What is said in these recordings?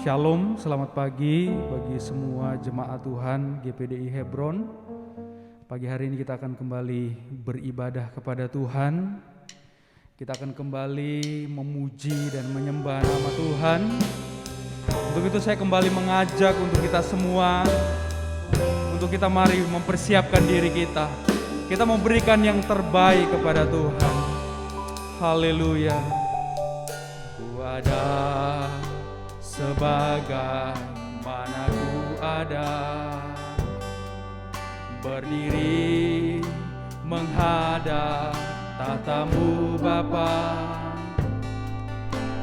Shalom, selamat pagi bagi semua jemaat Tuhan GPDI Hebron. Pagi hari ini kita akan kembali beribadah kepada Tuhan. Kita akan kembali memuji dan menyembah nama Tuhan. Untuk itu saya kembali mengajak untuk kita semua, untuk kita mari mempersiapkan diri kita. Kita mau berikan yang terbaik kepada Tuhan. Haleluya. Ku ada sebagaimana ku ada, berdiri menghadap tatamu Bapa,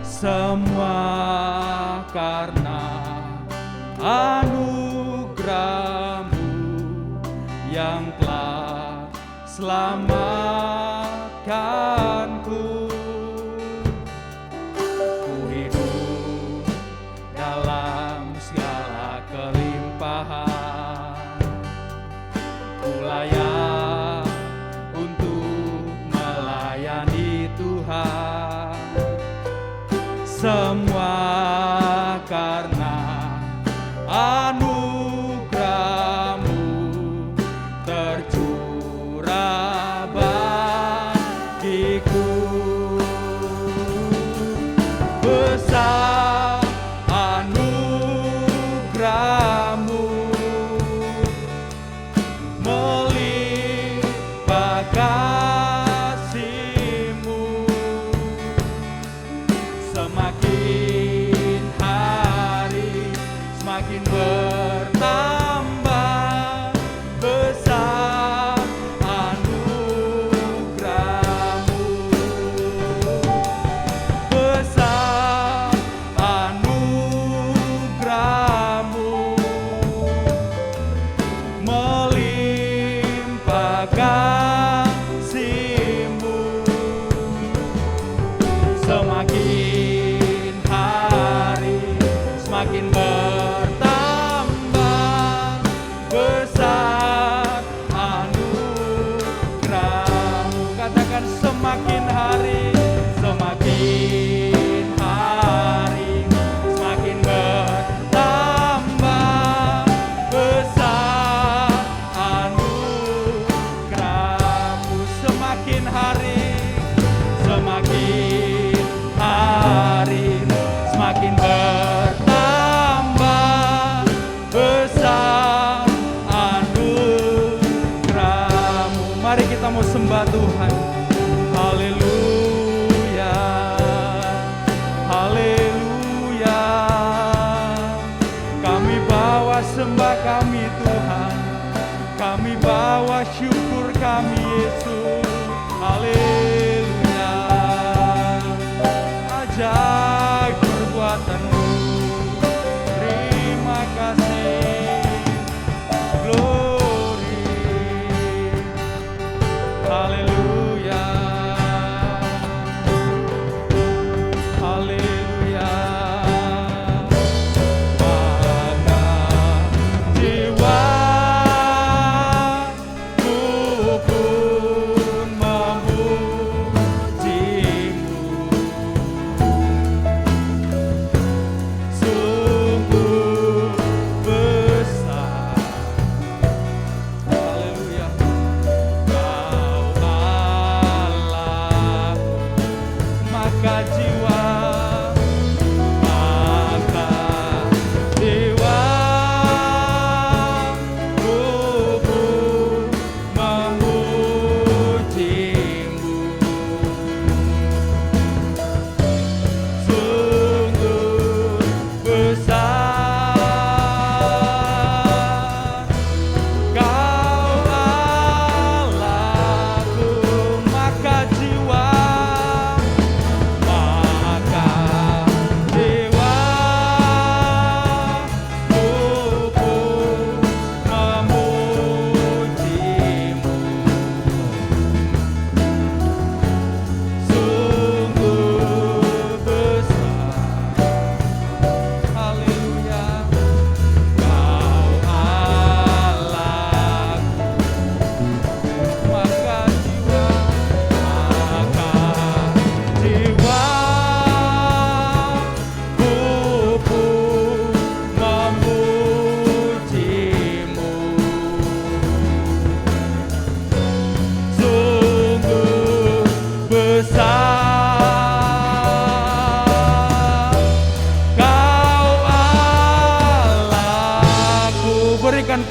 semua karena anugerah-Mu yang telah selamatkanku. Ku layak untuk melayani Tuhan, semua karena anugerah-Mu tercurah bagiku. Besar anugerah-Mu, melimpah kasih-Mu, semakin hari semakin bertambah. Besar anugerah-Mu, besar anugerah-Mu, melimpah kasih-Mu, semakin hari semakin bertambah. Besar anugerah-Mu, katakan semakin hari semakin bertambah. Besar anugerah-Mu, semakin hari semakin bertambah. Besar anugerah-Mu. Mari kita mau sembah Tuhan. Haleluya, haleluya. Kami bawa sembah kami Tuhan, kami bawa syukur kami Yesus. Haleluya. Ajaib perbuatan-Mu, terima kasih. Glory, haleluya, haleluya. Bangga jiwaku pun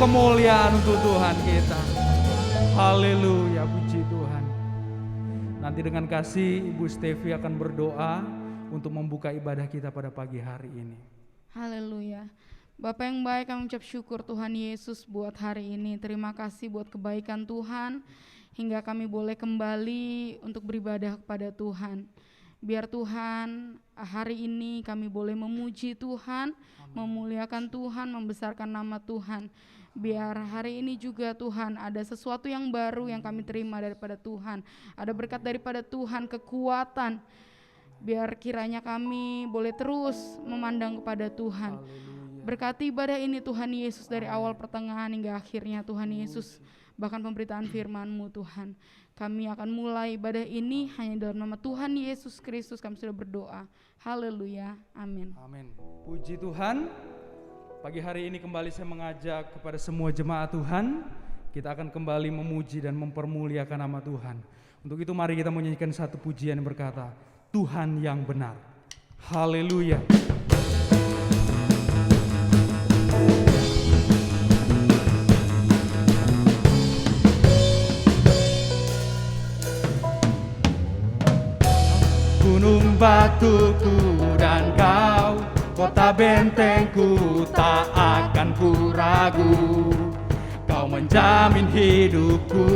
kemuliaan untuk Tuhan kita. Haleluya, puji Tuhan. Nanti dengan kasih Ibu Stevi akan berdoa untuk membuka ibadah kita pada pagi hari ini. Haleluya. Bapa yang baik, kami ucap syukur Tuhan Yesus buat hari ini. Terima kasih buat kebaikan Tuhan hingga kami boleh kembali untuk beribadah kepada Tuhan. Biar Tuhan hari ini kami boleh memuji Tuhan, memuliakan Tuhan, membesarkan nama Tuhan. Biar hari ini juga Tuhan ada sesuatu yang baru yang kami terima daripada Tuhan. Ada berkat daripada Tuhan, kekuatan. Biar kiranya kami boleh terus memandang kepada Tuhan. Berkati ibadah ini Tuhan Yesus dari awal pertengahan hingga akhirnya Tuhan Yesus. Bahkan pemberitaan firman-Mu Tuhan. Kami akan mulai ibadah ini hanya dalam nama Tuhan Yesus Kristus kami sudah berdoa. Haleluya. Amin. Amin. Puji Tuhan. Pagi hari ini kembali saya mengajak kepada semua jemaat Tuhan, kita akan kembali memuji dan mempermuliakan nama Tuhan. Untuk itu mari kita menyanyikan satu pujian yang berkata, Tuhan yang benar. Haleluya. Gunung batuku dan kau, kota bentengku, tak akan ku ragu. Kau menjamin hidupku,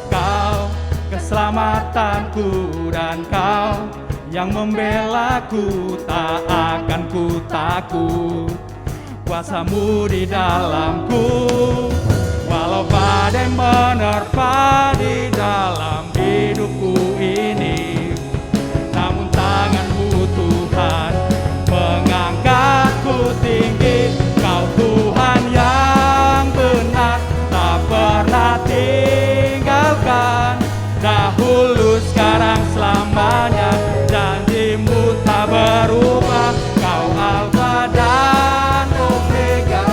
kau keselamatanku, dan kau yang membelaku, tak akan ku takut. Kuasa-Mu di dalamku, walau badai menerpa di dalam hidupku ini, namun tangan-Mu Tuhan mengangkatku tinggi. Kau Tuhan yang benar, tak pernah tinggalkan. Dahulu, sekarang, selamanya, janji-Mu tak berubah. Kau Alfa dan Omega,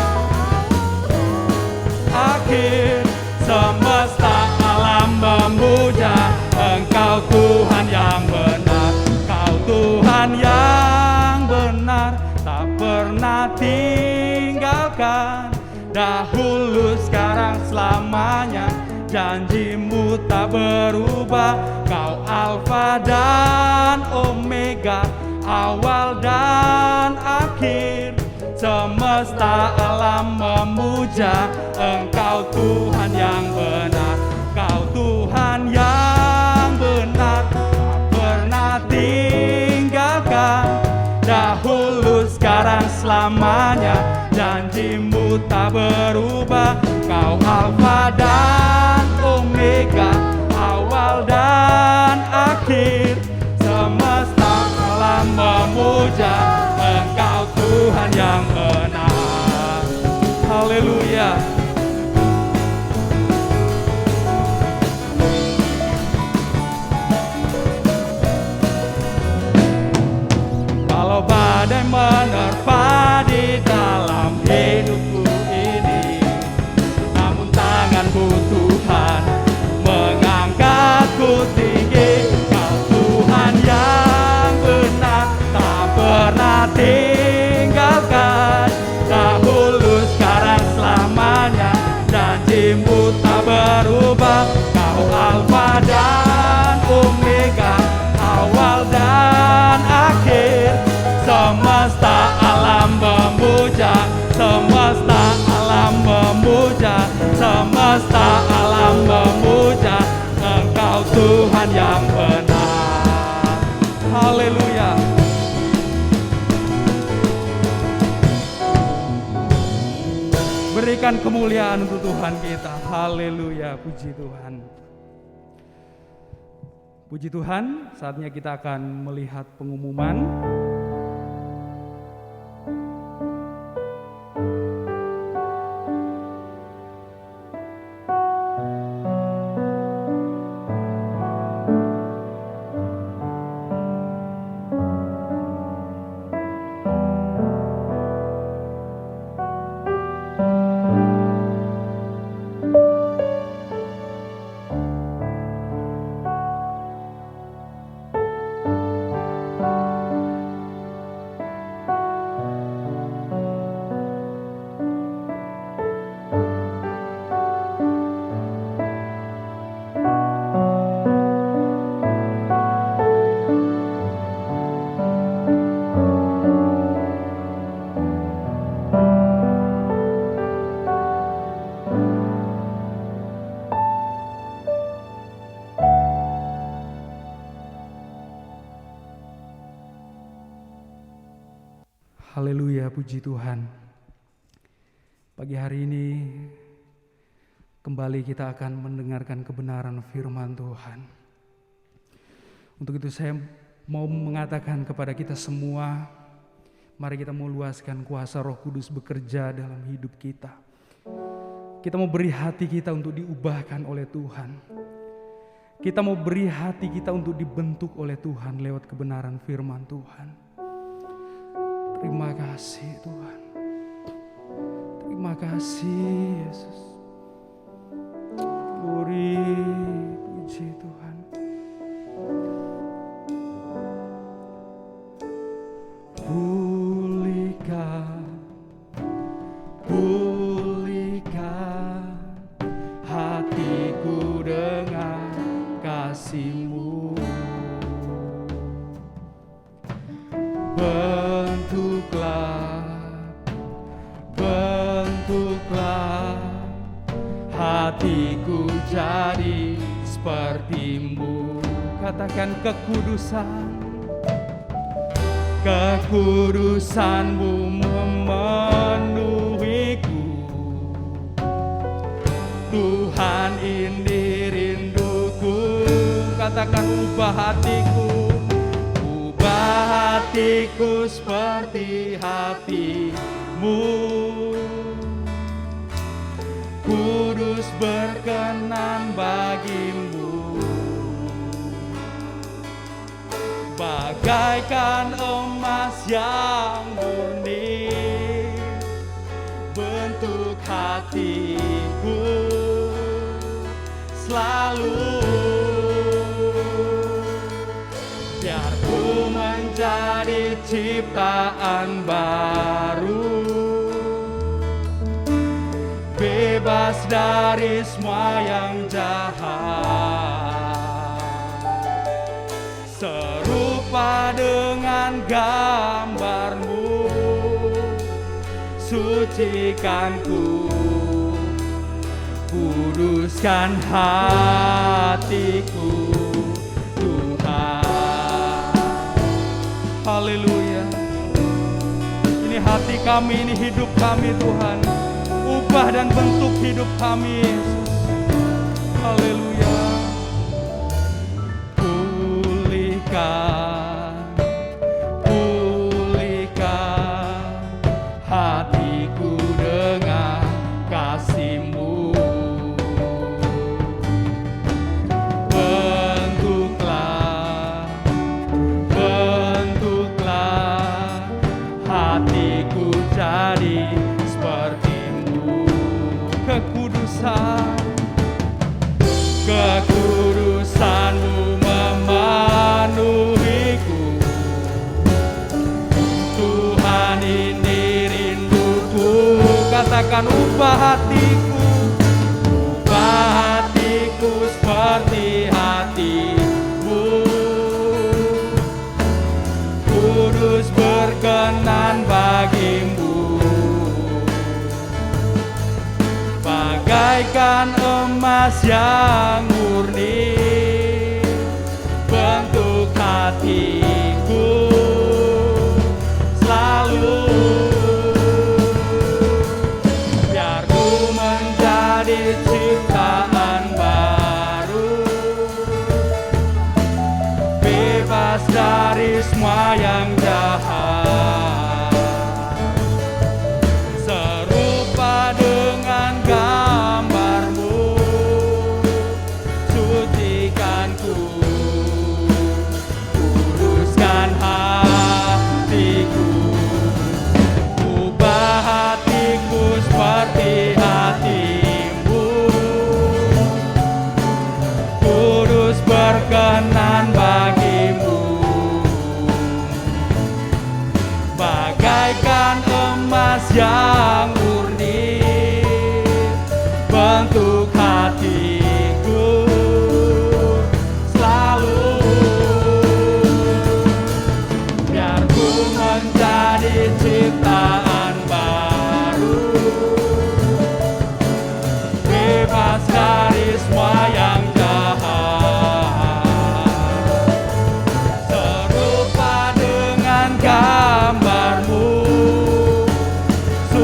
akhir semesta alam memuja Engkau Tuhan yang benar. Kau Tuhan yang benar, tak pernah tinggalkan. Dahulu, sekarang, selamanya, janji-Mu tak berubah. Kau Alfa dan Omega, awal dan akhir. Semesta alam memuja Engkau Tuhan yang benar. Kau Tuhan yang benar, tak pernah tinggalkan. Dahulu, sekarang, selamanya, janji-Mu tak berubah. Kau Alfa dan Omega, awal dan akhir. Semesta alam memuja Engkau Tuhan yang benar. Haleluya. Kalau badai menerpa di dalam hidupku ini, namun tangan-Mu Tuhan mengangkatku tinggi. Kau Tuhan yang benar, tak pernah tinggalkan. Dahulu, sekarang, selamanya, janji-Mu tak berubah. Kau Alfa dan Omega, awal dan akhir. Semesta alam memuja, semesta alam memuja, semesta alam memuja Engkau Tuhan yang benar. Haleluya. Berikan kemuliaan untuk Tuhan kita. Haleluya, puji Tuhan. Puji Tuhan, saatnya kita akan melihat pengumuman. puji Tuhan. Pagi hari ini kembali kita akan mendengarkan kebenaran firman Tuhan. Untuk itu saya mau mengatakan kepada kita semua, mari kita mau luaskan kuasa Roh Kudus bekerja dalam hidup kita. Kita mau beri hati kita untuk diubahkan oleh Tuhan. Kita mau beri hati kita untuk dibentuk oleh Tuhan lewat kebenaran firman Tuhan. Terima kasih Tuhan. Terima kasih Yesus. Glory, puji Tuhan. Pulihkan hatiku dengan kasih-Mu. Bentuklah hatiku jadi seperti-Mu. Katakan kekudusan-Mu memenuhiku. Tuhan, ini rinduku. Katakan ubah hatiku seperti hati-Mu. Kudus berkenan bagi-Mu. Bagaikan emas yang murni, bentuk hatiku selalu. Biar ku menjadi ciptaan baru, bebas dari semua yang jahat, serupa dengan gambar-Mu. Sucikan ku, kuduskan hatiku Tuhan. Haleluya. Ini hati kami, ini hidup kami Tuhan. Ubah dan bentuk hidup kami Yesus. Haleluya. Pulihkan hatiku dengan kasih-Mu. Bentuklah hatiku jadi seperti-Mu. Kekudusan-Mu memenuhiku. Tuhan, ini rinduku. Katakan ubah hatiku seperti hati-Mu. Kudus berkenan bagi-Mu. Bagaikan emas yang murni, bentuk hatiku selalu. Biar ku menjadi ciptaan baru, bebas dari semua yang jahat, serupa dengan gambar-Mu. Sucikan ku, kuduskan hatiku. Ubah hatiku seperti hati-Mu. Kudus berkenan bagi-Mu.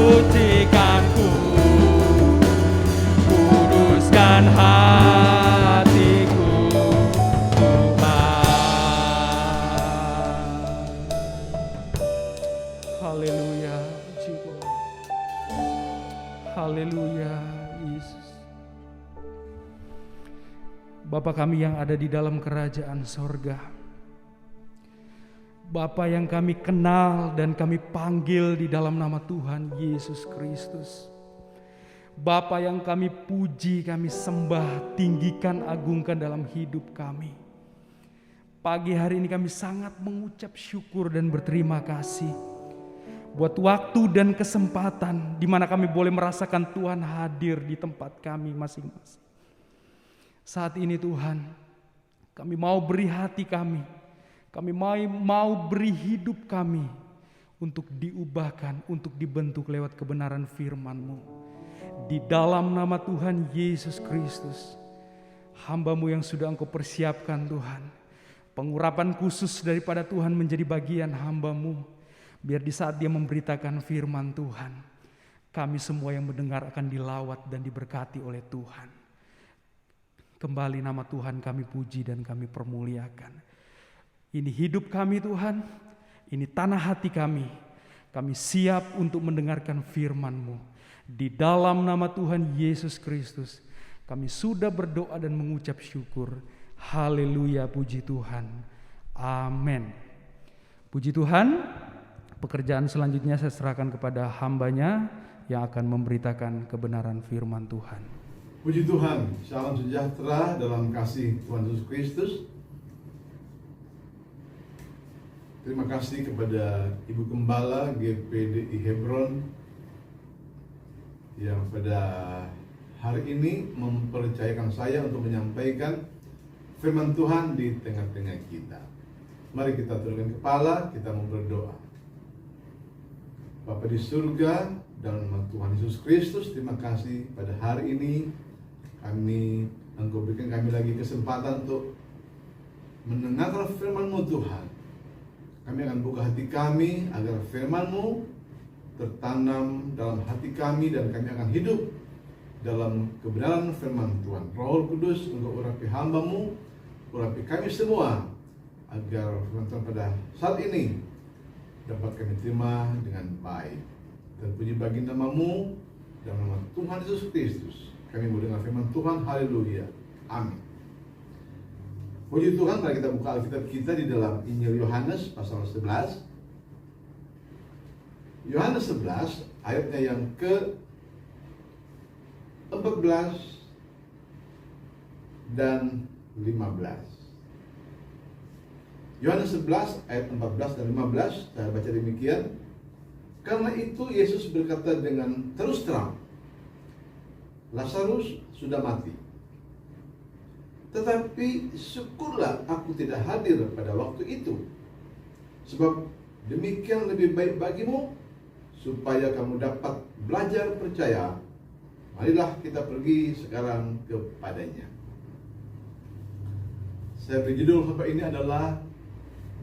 sucikanku, kuduskan hatiku, Tuhan. Haleluya, puji Tuhan. Haleluya, Yesus. Bapa kami yang ada di dalam kerajaan sorga, Bapa yang kami kenal dan kami panggil di dalam nama Tuhan Yesus Kristus, Bapa yang kami puji, kami sembah, tinggikan, agungkan dalam hidup kami. Pagi hari ini kami sangat mengucap syukur dan berterima kasih buat waktu dan kesempatan di mana kami boleh merasakan Tuhan hadir di tempat kami masing-masing. Saat ini Tuhan, kami mau beri hati kami mau beri hidup kami untuk diubahkan, untuk dibentuk lewat kebenaran firman-Mu. Di dalam nama Tuhan Yesus Kristus, hamba-Mu yang sudah Engkau persiapkan Tuhan, pengurapan khusus daripada Tuhan menjadi bagian hamba-Mu, biar di saat Dia memberitakan firman Tuhan, kami semua yang mendengar akan dilawat dan diberkati oleh Tuhan. Kembali nama Tuhan kami puji dan kami permuliakan. Ini hidup kami Tuhan, ini tanah hati kami. Kami siap untuk mendengarkan firman-Mu. Di dalam nama Tuhan Yesus Kristus, kami sudah berdoa dan mengucap syukur. Haleluya, puji Tuhan. Amin. Puji Tuhan, pekerjaan selanjutnya saya serahkan kepada hamba-Nya yang akan memberitakan kebenaran firman Tuhan. Puji Tuhan, salam sejahtera dalam kasih Tuhan Yesus Kristus. Terima kasih kepada Ibu Gembala GPDI Hebron yang pada hari ini mempercayakan saya untuk menyampaikan firman Tuhan di tengah-tengah kita. Mari kita tundukkan kepala, kita mau berdoa. Bapa di surga, dalam nama Tuhan Yesus Kristus, terima kasih pada hari ini Engkau berikan kami lagi kesempatan untuk mendengarkan firman-Mu Tuhan. Kami akan buka hati kami agar firman-Mu tertanam dalam hati kami dan kami akan hidup dalam kebenaran firman Tuhan. Roh Kudus, Engkau urapi hamba-Mu, urapi kami semua agar firman Tuhan pada saat ini dapat kami terima dengan baik. Dan puji bagi nama-Mu, dalam nama Tuhan Yesus Kristus kami mendengar firman Tuhan. Haleluya, amin. Puji Tuhan, mari kita buka Alkitab kita di dalam Injil Yohanes pasal 11. Yohanes 11 ayatnya yang ke-14 dan 15. Yohanes 11 ayat 14 dan 15, saya baca demikian. Karena itu Yesus berkata dengan terus terang, Lazarus sudah mati. Tetapi syukurlah aku tidak hadir pada waktu itu, sebab demikian lebih baik bagimu, supaya kamu dapat belajar percaya. Marilah kita pergi sekarang kepadanya. Saya beri judul khotbah ini adalah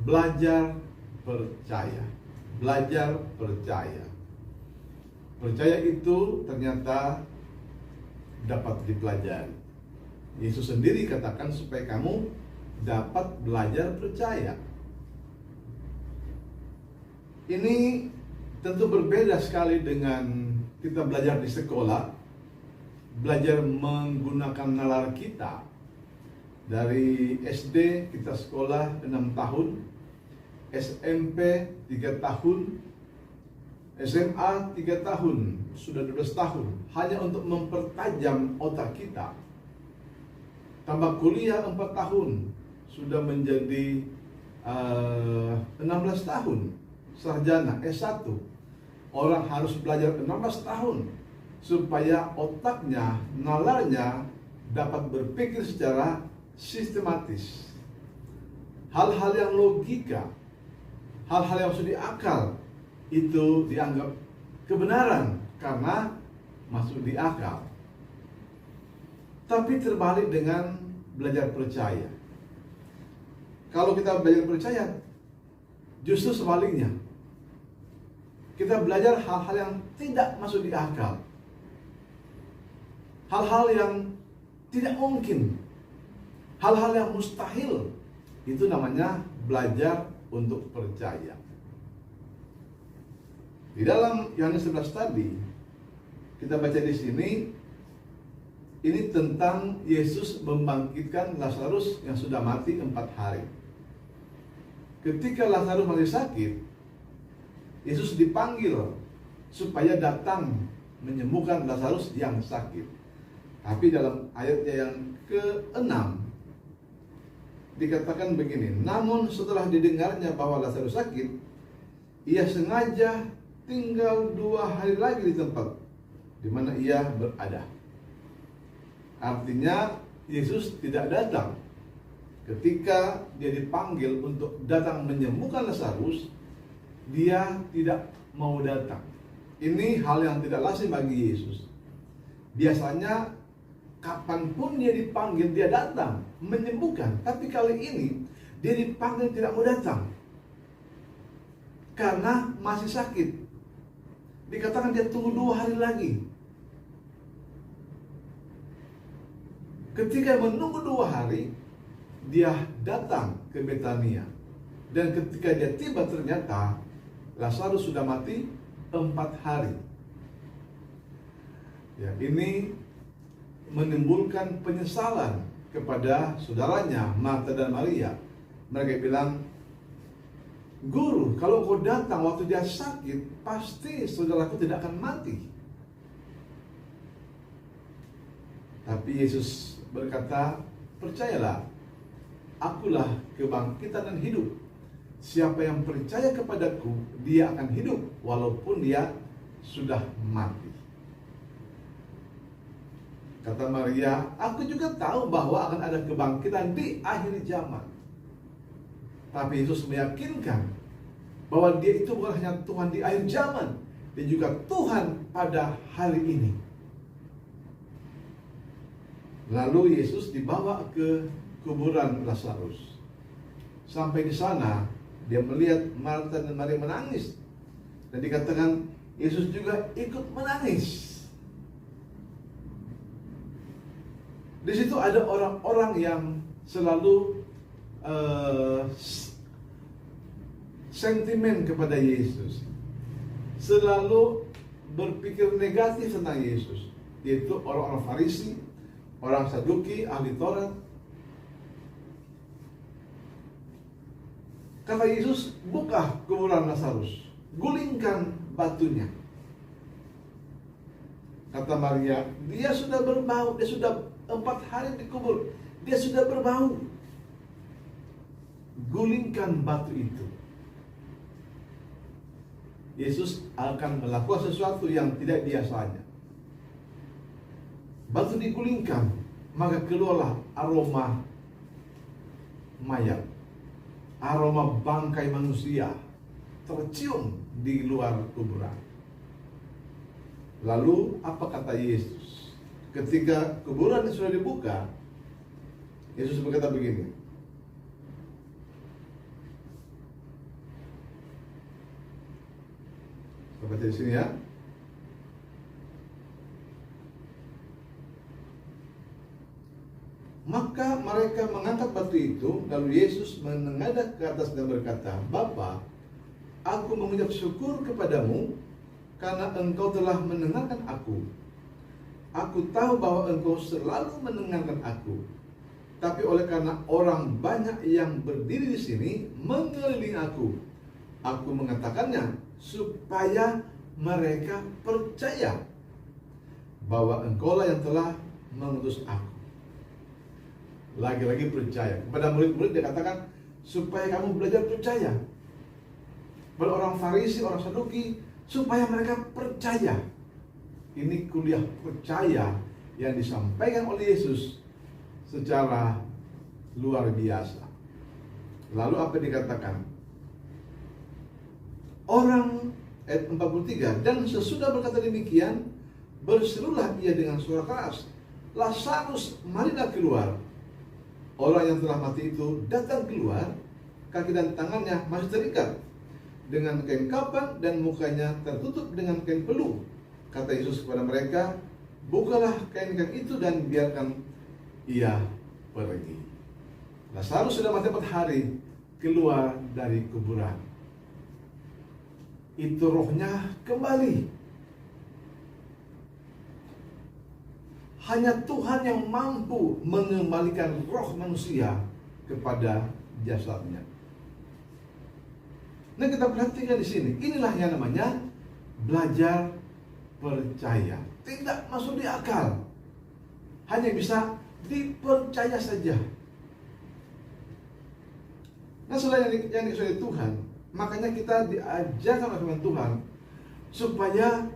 belajar percaya. Belajar percaya. Percaya itu ternyata dapat dipelajari. Yesus sendiri katakan supaya kamu dapat belajar percaya. Ini tentu berbeda sekali dengan kita belajar di sekolah, belajar menggunakan nalar kita. Dari SD kita sekolah 6 tahun, SMP 3 tahun, SMA 3 tahun, sudah 12 tahun, hanya untuk mempertajam otak kita. Tambah kuliah 4 tahun, sudah menjadi 16 tahun, sarjana S1. Orang harus belajar 16 tahun, supaya otaknya, nalarnya dapat berpikir secara sistematis. Hal-hal yang logika, hal-hal yang sudah akal, itu dianggap kebenaran karena masuk di akal. Tapi terbalik dengan belajar percaya. Kalau kita belajar percaya, justru sebaliknya. kita belajar hal-hal yang tidak masuk di akal, hal-hal yang tidak mungkin, hal-hal yang mustahil. Itu namanya belajar untuk percaya. Di dalam Yohanes 11 tadi, kita baca di sini, ini tentang Yesus membangkitkan Lazarus yang sudah mati 4 hari. Ketika Lazarus masih sakit, Yesus dipanggil supaya datang menyembuhkan Lazarus yang sakit. Tapi dalam ayatnya yang ke-6 dikatakan begini, namun setelah didengarnya bahwa Lazarus sakit, ia sengaja tinggal 2 hari lagi di tempat di mana ia berada. Artinya Yesus tidak datang ketika dia dipanggil untuk datang menyembuhkan Lazarus. Dia tidak mau datang. Ini hal yang tidak lazim bagi Yesus. Biasanya kapanpun dia dipanggil, dia datang menyembuhkan. Tapi kali ini dia dipanggil tidak mau datang karena masih sakit. Dikatakan dia tunggu 2 hari lagi. Ketika menunggu 2 hari, dia datang ke Betania. Dan ketika dia tiba, ternyata Lazarus sudah mati 4 hari. Ya, ini menimbulkan penyesalan kepada saudaranya Marta dan Maria. Mereka bilang, Guru, kalau kau datang waktu dia sakit, pasti saudaraku tidak akan mati. Tapi Yesus berkata, percayalah, akulah kebangkitan dan hidup. Siapa yang percaya kepadaku, dia akan hidup walaupun dia sudah mati. Kata Maria, aku juga tahu bahwa akan ada kebangkitan di akhir zaman. Tapi Yesus meyakinkan bahwa dia itu bukan hanya Tuhan di akhir zaman, dia juga Tuhan pada hari ini. Lalu Yesus dibawa ke kuburan Lazarus. Sampai di sana, dia melihat Marta dan Maria menangis. Dan dikatakan Yesus juga ikut menangis. Di situ ada orang-orang yang selalu sentimen kepada Yesus, selalu berpikir negatif tentang Yesus, yaitu orang-orang Farisi, orang Saduki, ahli Taurat. Kata Yesus, buka kuburan Lazarus, gulingkan batunya. Kata Maria, dia sudah berbau, dia sudah 4 hari dikubur, dia sudah berbau. Gulingkan batu itu. Yesus akan melakukan sesuatu yang tidak biasanya. Batu digulingkan, maka keluarlah aroma mayat, aroma bangkai manusia tercium di luar kuburan. Lalu apa kata Yesus? Ketika kuburan sudah dibuka, Yesus berkata begini. Kita baca di sini ya. Maka mereka mengangkat batu itu, lalu Yesus menengadah ke atas dan berkata, Bapa, aku mengucap syukur kepadamu karena engkau telah mendengarkan aku. Aku tahu bahwa engkau selalu mendengarkan aku. Tapi oleh karena orang banyak yang berdiri di sini mengelilingi aku mengatakannya supaya mereka percaya bahwa engkaulah yang telah mengutus aku. Lagi-lagi percaya. Kepada murid-murid dia katakan supaya kamu belajar percaya. Pada orang Farisi, orang Saduki, supaya mereka percaya. Ini kuliah percaya yang disampaikan oleh Yesus secara luar biasa. Lalu apa dikatakan? Orang ayat 43, dan sesudah berkata demikian, berserulah ia dengan suara keras, Lazarus, marilah keluar. Orang yang telah mati itu datang keluar, kaki dan tangannya masih terikat, dengan kain kapan dan mukanya tertutup dengan kain peluh. Kata Yesus kepada mereka, bukalah kain-kain itu dan biarkan ia pergi. Lazarus sudah mati 4 hari keluar dari kuburan. Itu rohnya kembali. Hanya Tuhan yang mampu mengembalikan roh manusia kepada jasadnya. Nah, kita perhatikan di sini. Inilah yang namanya belajar percaya. Tidak masuk di akal. Hanya bisa dipercaya saja. Nah, selain yang dikasih Tuhan, makanya kita diajarkan oleh firman Tuhan supaya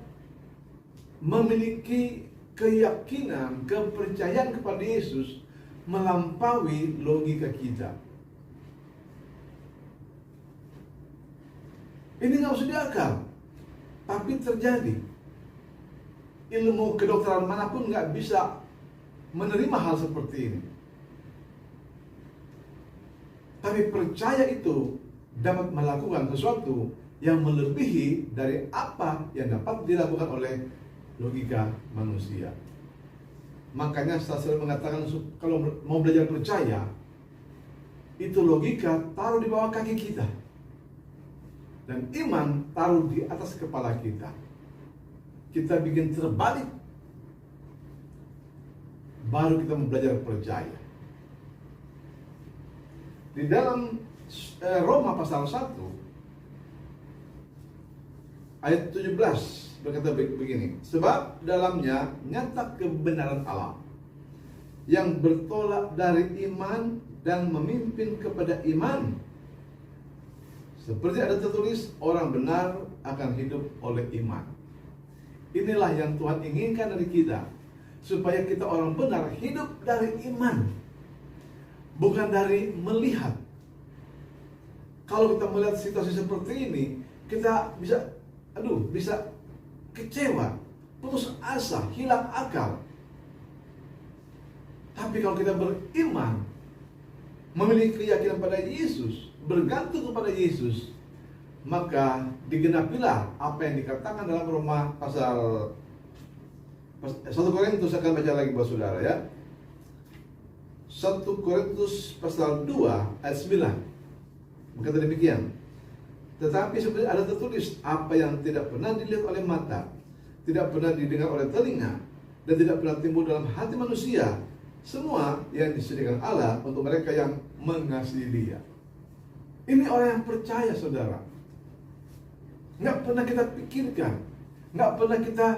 memiliki keyakinan, kepercayaan kepada Yesus melampaui logika kita. Ini nggak usah diakal, tapi terjadi. Ilmu kedokteran manapun nggak bisa menerima hal seperti ini. Tapi percaya itu dapat melakukan sesuatu yang melebihi dari apa yang dapat dilakukan oleh logika manusia. Makanya sastra mengatakan kalau mau belajar percaya, itu logika taruh di bawah kaki kita. Dan iman taruh di atas kepala kita. Kita bikin terbalik. Baru kita belajar percaya. Di dalam Roma pasal 1 ayat 17 berkata begini, sebab dalamnya nyata kebenaran Allah yang bertolak dari iman dan memimpin kepada iman. Seperti ada tertulis, orang benar akan hidup oleh iman. Inilah yang Tuhan inginkan dari kita, supaya kita orang benar hidup dari iman, bukan dari melihat. Kalau kita melihat situasi seperti ini, kita bisa kecewa, putus asa, hilang akal. Tapi kalau kita beriman, memiliki keyakinan pada Yesus, bergantung kepada Yesus, maka digenapilah apa yang dikatakan dalam Roma pasal 1 Korintus. Akan baca lagi buat saudara ya. 1 Korintus pasal 2 ayat 9 berkata demikian, tetapi seperti ada tertulis, apa yang tidak pernah dilihat oleh mata, tidak pernah didengar oleh telinga, dan tidak pernah timbul dalam hati manusia, semua yang disediakan Allah untuk mereka yang mengasihi Dia. Ini orang yang percaya, saudara. Nggak pernah kita pikirkan, nggak pernah kita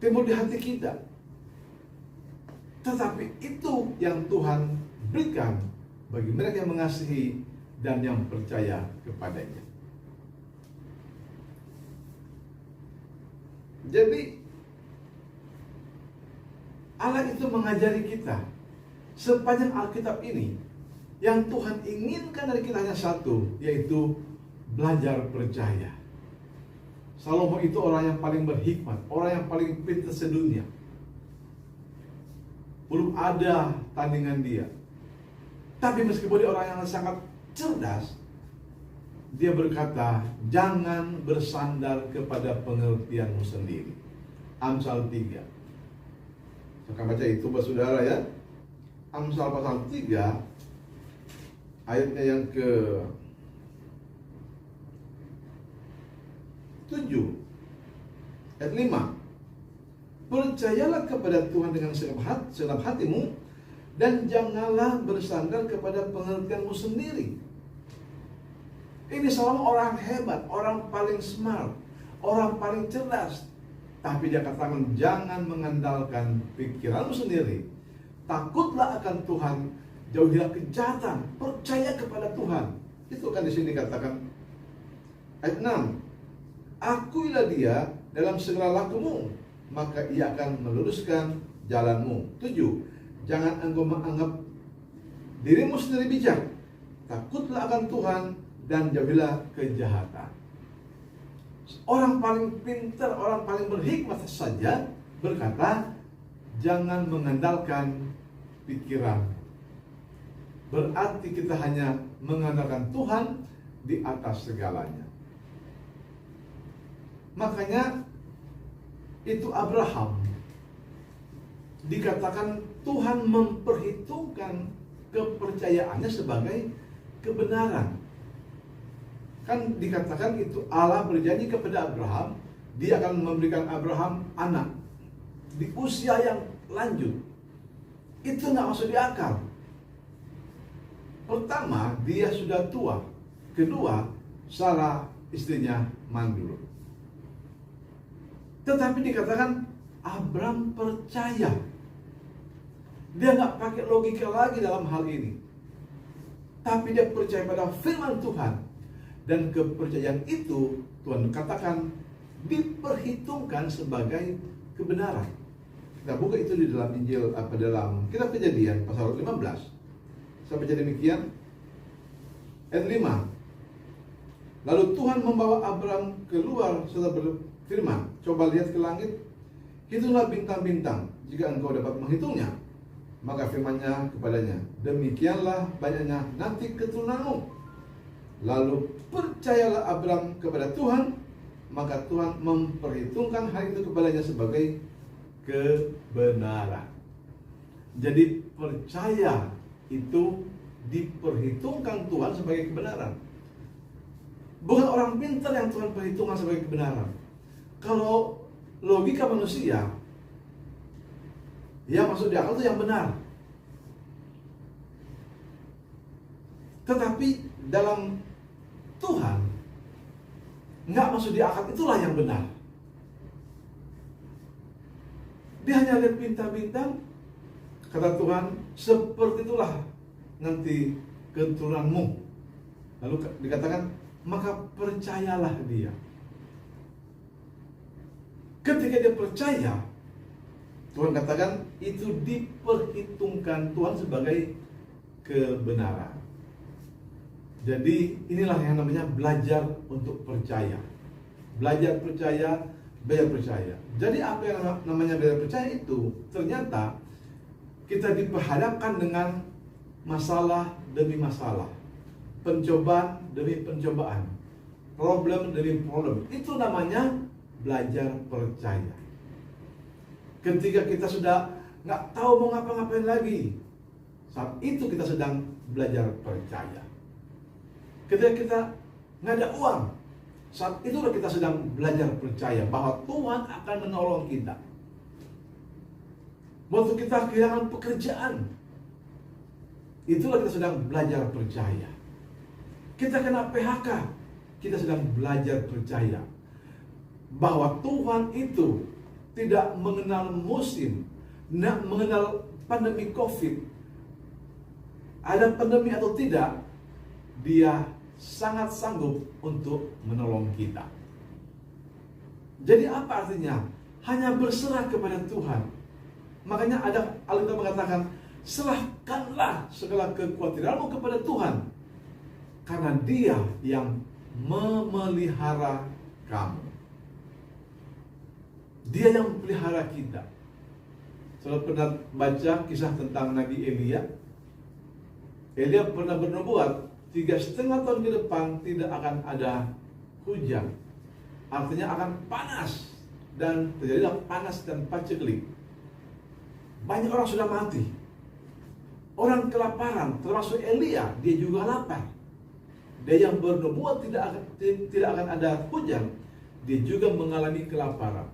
timbul di hati kita. Tetapi itu yang Tuhan berikan bagi mereka yang mengasihi dan yang percaya kepadanya. Jadi Allah itu mengajari kita sepanjang Alkitab ini. Yang Tuhan inginkan dari kita hanya satu, yaitu belajar percaya. Salomo itu orang yang paling berhikmat, orang yang paling pintar sedunia. Belum ada tandingan dia. Tapi meskipun dia orang yang sangat cerdas, dia berkata, jangan bersandar kepada pengertianmu sendiri. Amsal 3. Saya akan baca itu buat saudara ya. Amsal pasal 3 ayatnya yang ke 7 ayat 5. Percayalah kepada Tuhan dengan segenap hatimu, dan janganlah bersandar kepada pengertianmu sendiri. Ini seorang orang hebat, orang paling smart, orang paling cerdas. Tapi dia katakan, jangan mengandalkan pikiranmu sendiri. Takutlah akan Tuhan, jauhilah kejahatan, percaya kepada Tuhan. Itu kan di sini dikatakan ayat 6. Akuilah Dia dalam segala lakumu, maka Ia akan meluruskan jalanmu. 7. Jangan engkau menganggap dirimu sendiri bijak. Takutlah akan Tuhan dan jauhilah kejahatan. Orang paling pintar, orang paling berhikmat saja berkata, jangan mengandalkan pikiran. Berarti kita hanya mengandalkan Tuhan di atas segalanya. Makanya itu Abraham dikatakan Tuhan memperhitungkan kepercayaannya sebagai kebenaran. Kan dikatakan itu Allah berjanji kepada Abraham, dia akan memberikan Abraham anak di usia yang lanjut. Itu nggak masuk di akal. Pertama, dia sudah tua. Kedua, Sarah istrinya mandul. Tetapi dikatakan Abraham percaya. Dia nggak pakai logika lagi dalam hal ini. Tapi dia percaya pada firman Tuhan. Dan kepercayaan itu Tuhan katakan diperhitungkan sebagai kebenaran. Kita buka itu di dalam Injil, dalam Kitab Kejadian pasal 15. Sampai jadi demikian. Ayat 5. Lalu Tuhan membawa Abraham keluar serta berfirman, coba lihat ke langit, hitunglah bintang-bintang, jika engkau dapat menghitungnya. Maka firman-Nya kepadanya, demikianlah banyaknya nanti keturunanmu. Lalu percayalah Abraham kepada Tuhan, maka Tuhan memperhitungkan hal itu kepadanya sebagai kebenaran. Jadi percaya itu diperhitungkan Tuhan sebagai kebenaran. Bukan orang pintar yang Tuhan perhitungkan sebagai kebenaran. Kalau logika manusia, yang masuk di akal itu yang benar. Tetapi dalam Tuhan, nggak masuk di akal, itulah yang benar. Dia hanya lihat bintang-bintang, kata Tuhan, seperti itulah nanti keturunanmu. Lalu dikatakan, maka percayalah dia. Ketika dia percaya, Tuhan katakan itu diperhitungkan Tuhan sebagai kebenaran. Jadi inilah yang namanya belajar untuk percaya. Belajar percaya, belajar percaya. Jadi apa yang namanya belajar percaya itu, ternyata kita diperhadapkan dengan masalah demi masalah, pencobaan demi pencobaan, problem demi problem. Itu namanya belajar percaya. Ketika kita sudah nggak tahu mau ngapa-ngapain lagi, saat itu kita sedang belajar percaya. Ketika kita nggak ada uang, saat itulah kita sedang belajar percaya bahwa Tuhan akan menolong kita. Waktu kita kehilangan pekerjaan, itulah kita sedang belajar percaya. Kita kena PHK, kita sedang belajar percaya bahwa Tuhan itu tidak mengenal musim, tidak mengenal pandemi COVID. Ada pandemi atau tidak, Dia sangat sanggup untuk menolong kita. Jadi apa artinya? Hanya berserah kepada Tuhan. Makanya ada Alkitab mengatakan, serahkanlah segala kekhawatiranmu kepada Tuhan, karena Dia yang memelihara kamu. Dia yang memelihara kita. Saudara pernah baca kisah tentang Nabi Elia? Elia pernah bernubuat 3,5 tahun ke depan tidak akan ada hujan. Artinya akan panas, dan terjadilah panas dan paceklik. Banyak orang sudah mati. Orang kelaparan, termasuk Elia, dia juga lapar. Dia yang bernubuat tidak akan ada hujan, dia juga mengalami kelaparan.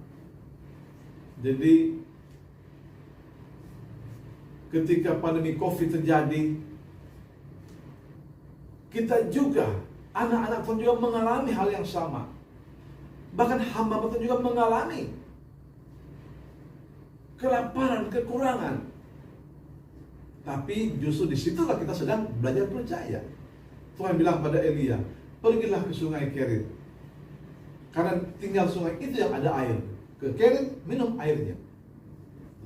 Jadi ketika pandemi COVID terjadi, kita juga, anak-anak Tuhan juga mengalami hal yang sama. Bahkan hamba Tuhan juga mengalami kelaparan, kekurangan. Tapi justru disitulah kita sedang belajar percaya. Tuhan bilang pada Elia, pergilah ke sungai Kerit, karena tinggal sungai itu yang ada air. Ke Kerit, minum airnya.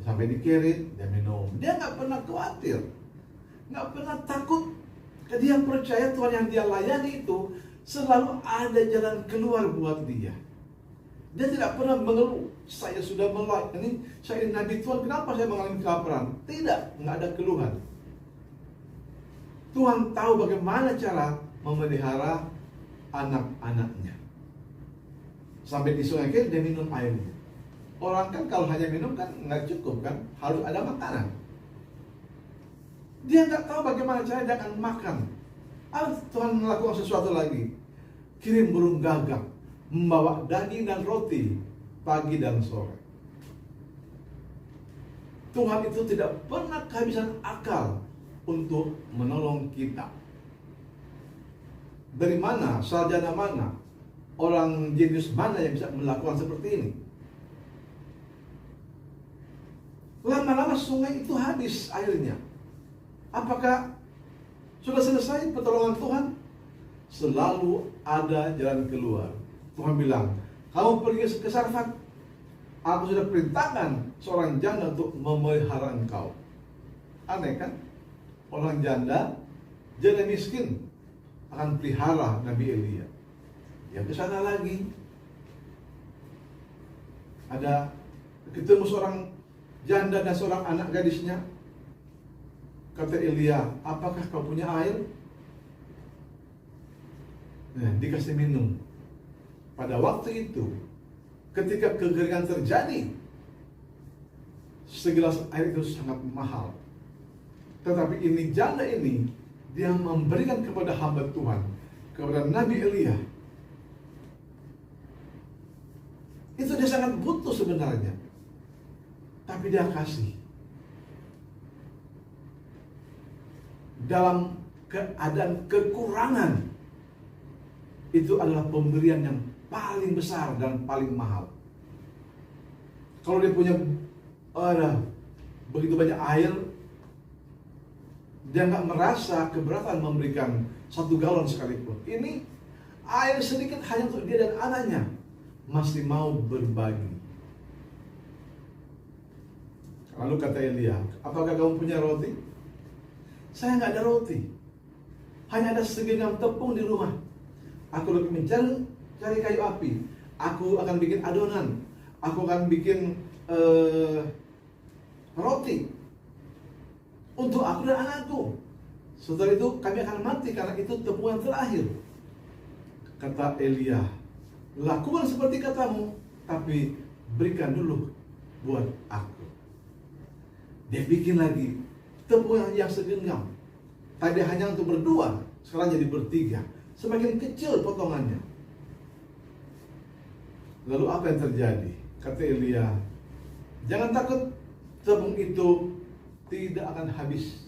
Sampai di Kerit, dia minum. Dia nggak pernah khawatir, nggak pernah takut. Dia percaya Tuhan yang dia layani itu selalu ada jalan keluar buat dia. Dia tidak pernah mengeluh, saya sudah melayani, saya ini Nabi Tuhan, kenapa saya mengalami kelaparan? Tidak, nggak ada keluhan. Tuhan tahu bagaimana cara memelihara anak-anaknya. Sampai di sungai kan dia minum airnya. Orang kan kalau hanya minum kan nggak cukup kan, harus ada makanan. Dia nggak tahu bagaimana cara dia akan makan. Tuhan melakukan sesuatu lagi. Kirim burung gagak membawa daging dan roti pagi dan sore. Tuhan itu tidak pernah kehabisan akal untuk menolong kita. Dari mana, sarjana mana, orang jenius mana yang bisa melakukan seperti ini? Lama-lama sungai itu habis airnya. Apakah sudah selesai pertolongan Tuhan? Selalu ada jalan keluar. Tuhan bilang, kamu pergi ke Sarfat, aku sudah perintahkan seorang janda untuk memelihara engkau. Aneh kan? Orang janda miskin akan pelihara Nabi Elia. Ya ke sana lagi. Ada ketemu seorang janda dan seorang anak gadisnya. Kata Elia, apakah kau punya air? Nah, dikasih minum. Pada waktu itu, ketika kekeringan terjadi, segelas air itu sangat mahal. Tetapi ini janda ini, dia memberikan kepada hamba Tuhan, kepada Nabi Elia. Itu dia sangat butuh sebenarnya, tapi dia kasih. Dalam keadaan kekurangan, itu adalah pemberian yang paling besar dan paling mahal. Kalau dia punya begitu banyak air, dia nggak merasa keberatan memberikan 1 galon sekalipun. Ini air sedikit hanya untuk dia dan anaknya, masih mau berbagi. Lalu kata Elia, apakah kamu punya roti? Saya nggak ada roti, hanya ada segenggam tepung di rumah. Aku lagi cari kayu api. Aku akan bikin adonan. Aku akan bikin roti untuk aku dan anakku. Setelah itu kami akan mati karena itu tepung yang terakhir. Kata Elia, lakukan seperti katamu, tapi berikan dulu buat aku. Dia bikin lagi tepung yang segenggam. Tadi hanya untuk berdua, sekarang jadi bertiga. Semakin kecil potongannya. Lalu apa yang terjadi? Kata Elia, jangan takut, tepung itu tidak akan habis.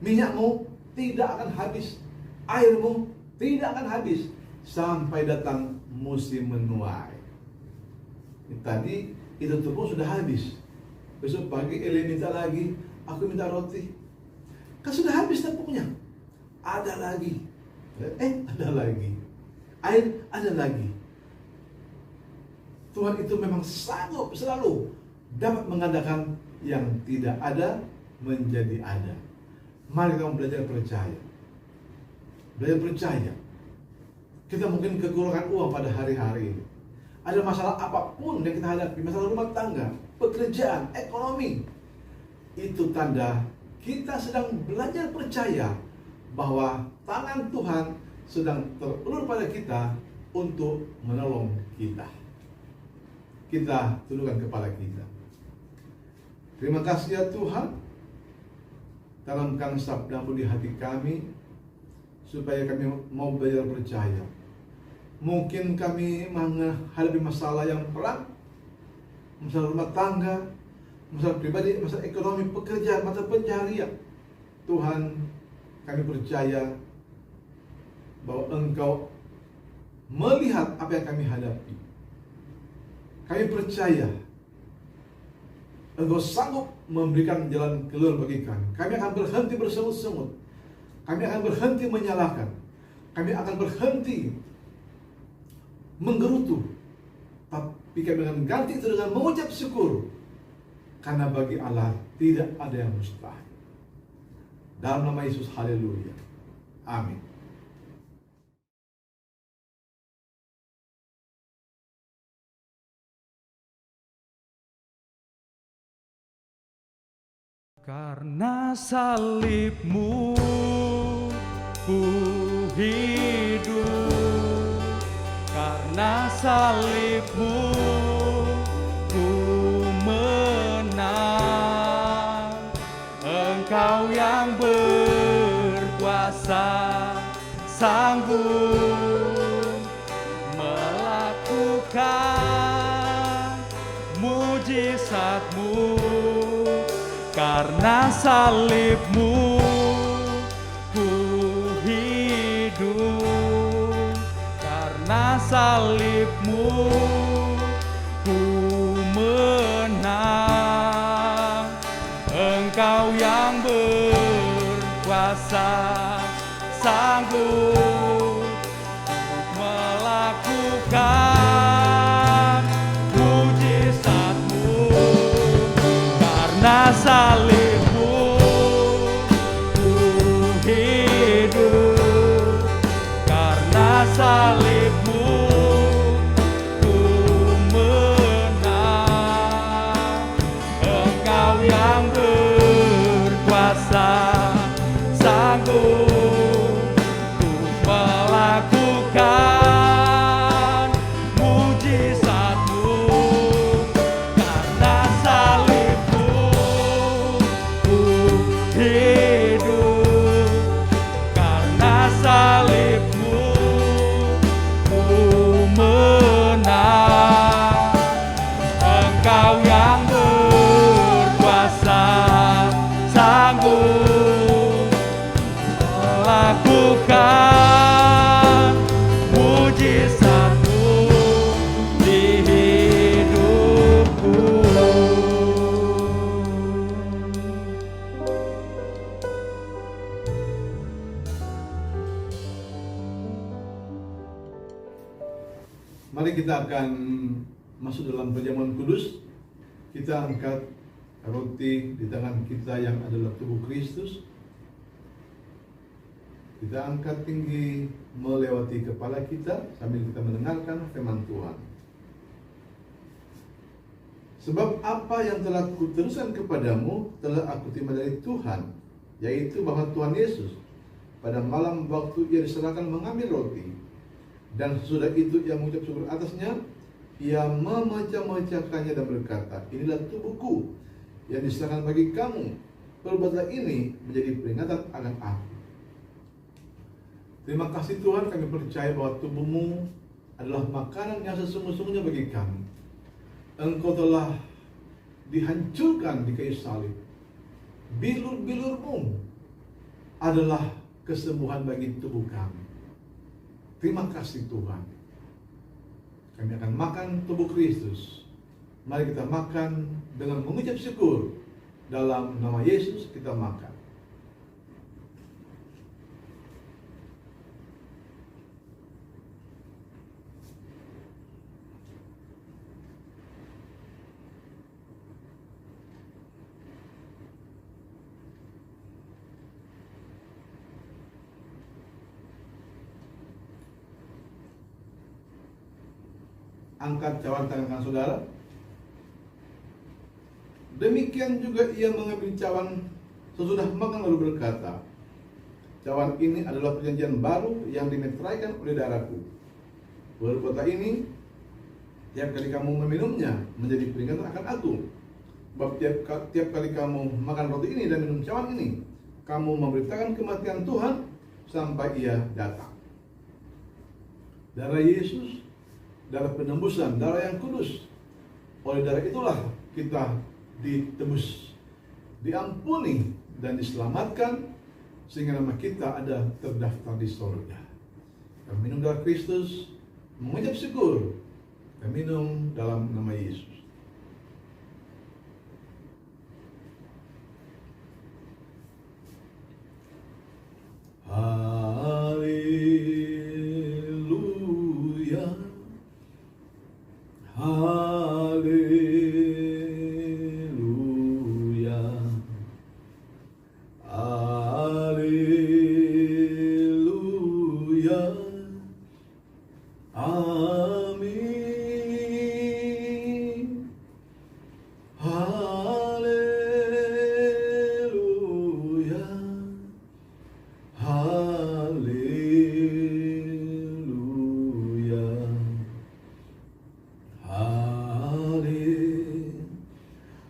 Minyakmu tidak akan habis. Airmu tidak akan habis sampai datang musim menuai. Tadi itu tepung sudah habis. Besok pagi Elia minta lagi, aku minta roti. Kan sudah habis tepungnya. Ada lagi. Ada lagi. Air ada lagi. Tuhan itu memang sanggup selalu dapat mengadakan yang tidak ada menjadi ada. Mari kita belajar percaya. Belajar percaya. Kita mungkin kekurangan uang pada hari-hari ini. Ada masalah apapun yang kita hadapi, masalah rumah tangga, pekerjaan, ekonomi. Itu tanda kita sedang belajar percaya bahwa tangan Tuhan sedang terulur pada kita untuk menolong kita. Kita tundukkan kepala kita. Terima kasih ya Tuhan, tanamkan sabda-Mu di hati kami supaya kami mau belajar percaya. Mungkin kami menghadapi masalah yang berat, masalah rumah tangga, masalah pribadi, masalah ekonomi, pekerjaan, masalah pencarian. Tuhan, kami percaya bahwa Engkau melihat apa yang kami hadapi. Kami percaya Engkau sanggup memberikan jalan keluar bagi kami. Kami akan berhenti bersungut-sungut. Kami akan berhenti menyalahkan. Kami akan berhenti menggerutu. Tapi kami akan ganti itu dengan mengucap syukur. Karena bagi Allah tidak ada yang mustahil. Dalam nama Yesus, haleluya. Amin. Karena salib-Mu ku hidup, karena salibmu ku menang. Engkau yang berkuasa sanggup melakukan mujizatmu. Karena salibmu ku hidup, karena salibmu ku menang. Engkau yang berkuasa sanggup melakukan mujizatmu. Karena salibmu ku hidup, karena salibmu ku menang. Engkau yang berkuasa sanggup melakukan mujizatmu. Karena salibmu ku hidup, karena salibmu ku menang. Engkau yang berkuasa sanggup melakukan mujizatmu di hidupku. Mari kita akan masuk dalam perjamuan kudus. Kita angkat roti di tangan kita yang adalah tubuh Kristus. Kita angkat tinggi melewati kepala kita sambil kita mendengarkan firman Tuhan. Sebab apa yang telah kuteruskan kepadamu telah aku terima dari Tuhan, yaitu bahwa Tuhan Yesus pada malam waktu ia diserahkan mengambil roti, dan sesudah itu ia mengucap syukur atasnya, ia memecah-mecahkannya dan berkata, inilah tubuhku yang diserahkan bagi kamu. Perbuatlah ini menjadi peringatan akan aku. Terima kasih Tuhan, kami percaya bahwa tubuhmu adalah makanan yang sesungguh-sungguhnya bagi kami. Engkau telah dihancurkan di kayu salib. Bilur-bilurmu adalah kesembuhan bagi tubuh kami. Terima kasih Tuhan. Kami akan makan tubuh Kristus. Mari kita makan dengan mengucap syukur. Dalam nama Yesus kita makan. Angkat cawan tangan kanan saudara. Demikian juga ia mengambil cawan sesudah makan lalu berkata, cawan ini adalah perjanjian baru yang dimeteraikan oleh darahku. Perbuatlah ini tiap kali kamu meminumnya menjadi peringatan akan aku. Sebab tiap kali kamu makan roti ini dan minum cawan ini, kamu memberitakan kematian Tuhan sampai ia datang. Darah Yesus, darah penembusan, darah yang kudus. Oleh darah itulah kita ditebus, diampuni dan diselamatkan, sehingga nama kita ada terdaftar di surga. Kami minum darah Kristus, mengucap syukur. Kami minum dalam nama Yesus. Haleluya, haleluya, haleluya, amin.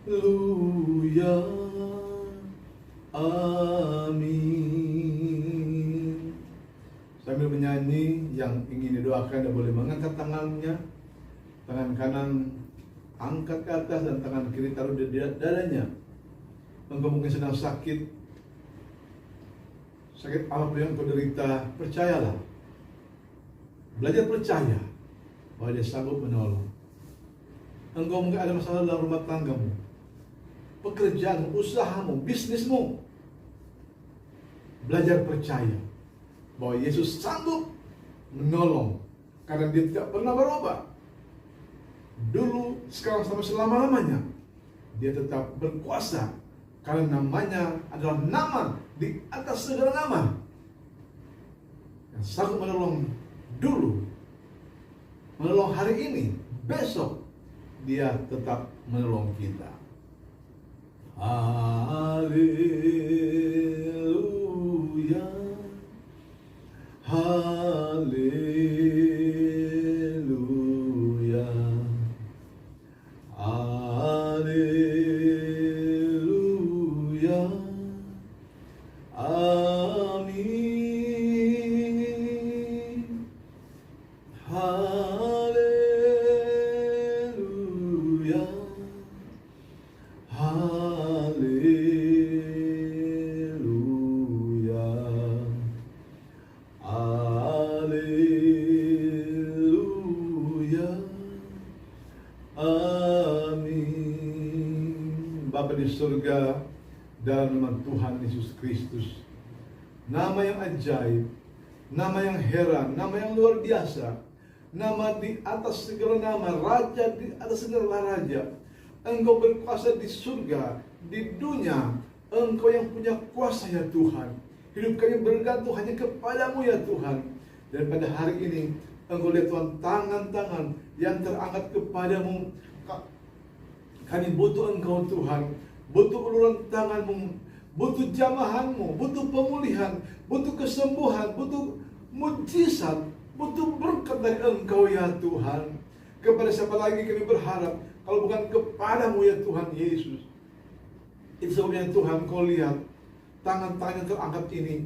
Haleluya. Amin. Sambil menyanyi, yang ingin didoakan dan boleh mengangkat tangannya. Tangan kanan angkat ke atas dan tangan kiri taruh di dadanya. Engkau mungkin sedang sakit apapun yang kau derita, percayalah. Belajar percaya bahwa Dia sanggup menolong. Engkau mungkin ada masalah dalam rumah tanggamu, pekerjaanmu, usahamu, bisnismu. Belajar percaya bahwa Yesus sanggup menolong, karena Dia tidak pernah berubah. Dulu, sekarang, sampai selama-lamanya Dia tetap berkuasa, karena namanya adalah nama di atas segala nama, yang sanggup menolong dulu, menolong hari ini, besok Dia tetap menolong kita. Haleluya, haleluya, haleluya, amin, haleluya, haleluya, haleluya, amin. Bapa di surga, dalam nama Tuhan Yesus Kristus, nama yang ajaib, nama yang heran, nama yang luar biasa, nama di atas segala nama, raja di atas segala raja. Engkau berkuasa di surga, di dunia. Engkau yang punya kuasa ya Tuhan. Hidup kami bergantung hanya kepadamu ya Tuhan. Dan pada hari ini Engkau lihat Tuhan, tangan-tangan yang terangkat kepadamu. Kami butuh Engkau Tuhan, butuh uluran tangan-Mu, butuh jamahan-Mu, butuh pemulihan, butuh kesembuhan, butuh mujizat, butuh berkat dari Engkau ya Tuhan. Kepada siapa lagi kami berharap kalau bukan kepadamu ya Tuhan Yesus. Itu sebabnya Tuhan, Kau lihat tangan-tangan yang terangkat ini,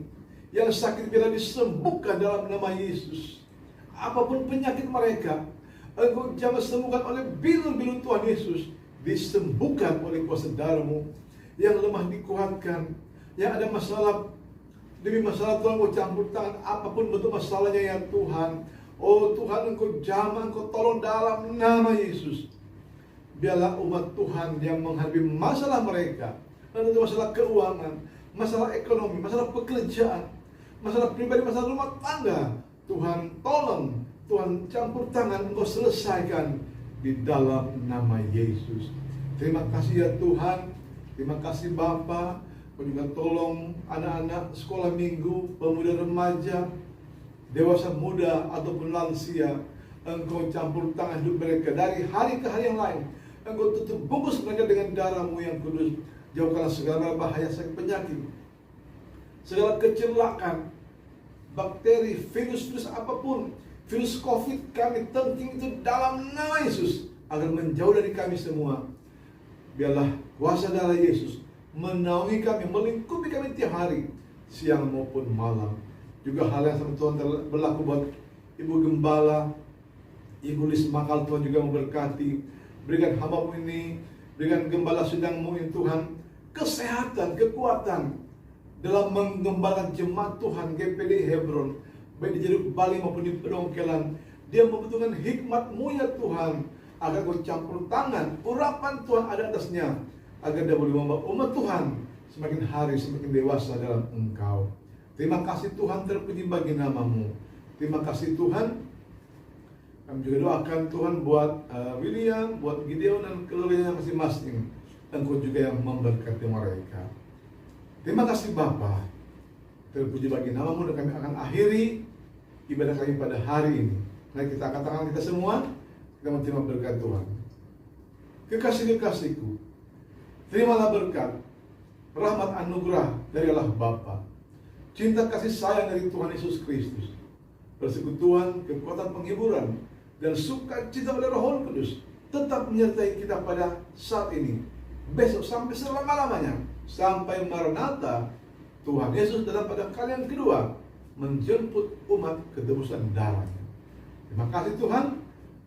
yang sakit bila disembuhkan dalam nama Yesus. Apapun penyakit mereka, Engkau jamah sembuhkan oleh bilur-bilur Tuhan Yesus. Disembuhkan oleh kuasa darah-Mu. Yang lemah dikuatkan, yang ada masalah demi masalah, Tuhan Engkau campur tangan apapun bentuk masalahnya ya Tuhan. Oh Tuhan, Engkau jamah, Engkau tolong dalam nama Yesus. Biarlah umat Tuhan yang menghadapi masalah mereka, entah itu masalah keuangan, masalah ekonomi, masalah pekerjaan, masalah pribadi, masalah rumah tangga, Tuhan tolong, Tuhan campur tangan, Engkau selesaikan di dalam nama Yesus. Terima kasih ya Tuhan. Terima kasih Bapa. Kau juga tolong anak-anak sekolah minggu, pemuda remaja, dewasa muda ataupun lansia. Engkau campur tangan hidup mereka dari hari ke hari yang lain. Engkau tutup bungkus mereka dengan darah-Mu yang kudus. Jauhkanlah segala bahaya, segala penyakit, segala kecelakaan, bakteri, virus apapun, virus COVID kami tengking itu dalam nama Yesus, agar menjauh dari kami semua. Biarlah kuasa darah Yesus menaungi kami, melingkupi kami tiap hari, siang maupun malam. Juga hal yang sama Tuhan berlaku buat Ibu Gembala, Ibu Lis Makal. Tuhan juga memberkati. Berikan hamba-Mu ini, berikan Gembala Sidang-Mu ini Tuhan, kesehatan, kekuatan dalam mengembalakan jemaat Tuhan GPDI Hebron, baik di Jeruk Bali maupun di Pedongkelan. Dia membutuhkan hikmat-Mu ya Tuhan, agar Kau campur tangan, urapan Tuhan ada atasnya, agar dia boleh membawa umat Tuhan semakin hari semakin dewasa dalam Engkau. Terima kasih Tuhan, terpuji bagi nama-Mu. Terima kasih Tuhan. Kami juga doakan Tuhan buat William, buat Gideon dan keluarganya masing-masing. Engkau juga yang memberkati mereka. Terima kasih Bapa. Terpuji bagi nama-Mu, dan kami akan akhiri ibadah kami pada hari ini. Mari kita angkat tangan kita semua, kita menerima berkat Tuhan. Kekasih-kekasihku, terimalah berkat, rahmat anugerah dari Allah Bapa, cinta kasih sayang dari Tuhan Yesus Kristus, persekutuan, kekuatan penghiburan, dan sukacita oleh Roh Kudus tetap menyertai kita pada saat ini besok sampai selama-lamanya, sampai Maranatha, Tuhan Yesus datang pada kali yang kedua menjemput umat ke tebusan darahnya. Terima kasih Tuhan,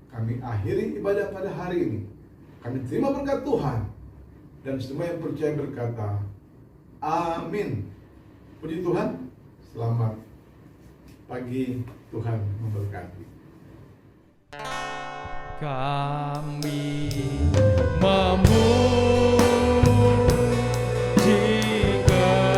kami akhiri ibadah pada hari ini. Kami terima berkat Tuhan, dan semua yang percaya berkata amin. Puji Tuhan, selamat pagi, Tuhan memberkati. Kami memuji kebesaran-Mu,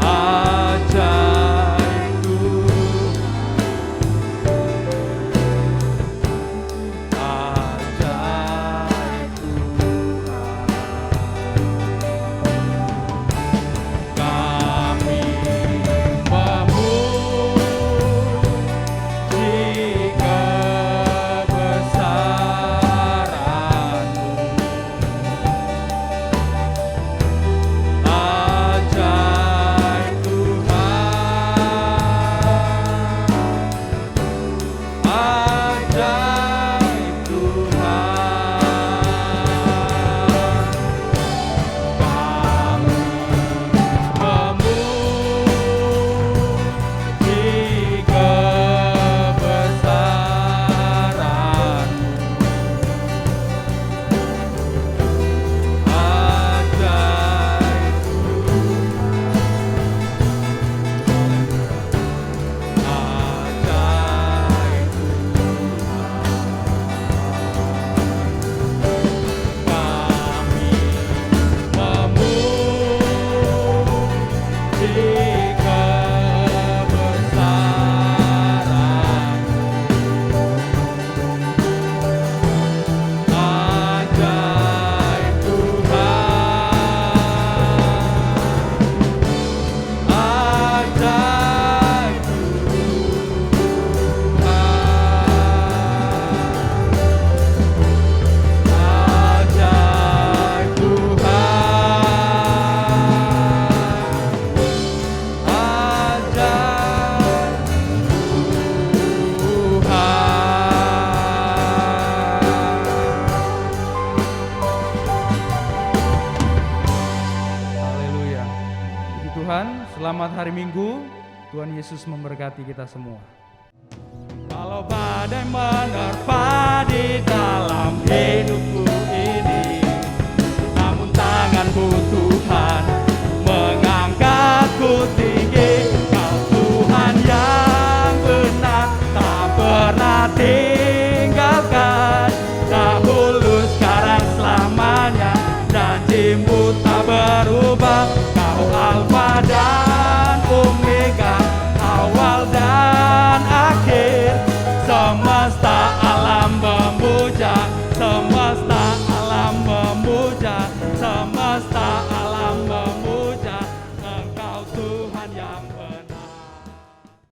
ajaib Tuhan, ajaib Tuhan. Kami memuji kebesaran-Mu, ajaib Tuhan, ajaib Tuhan. Memuji kebesaran-Mu, ajaib Haleluya. Puji Tuhan, selamat hari Minggu. Tuhan Yesus memberkati kita semua. Kalau badai menerpa di dalam hidupku ini, namun tanganmu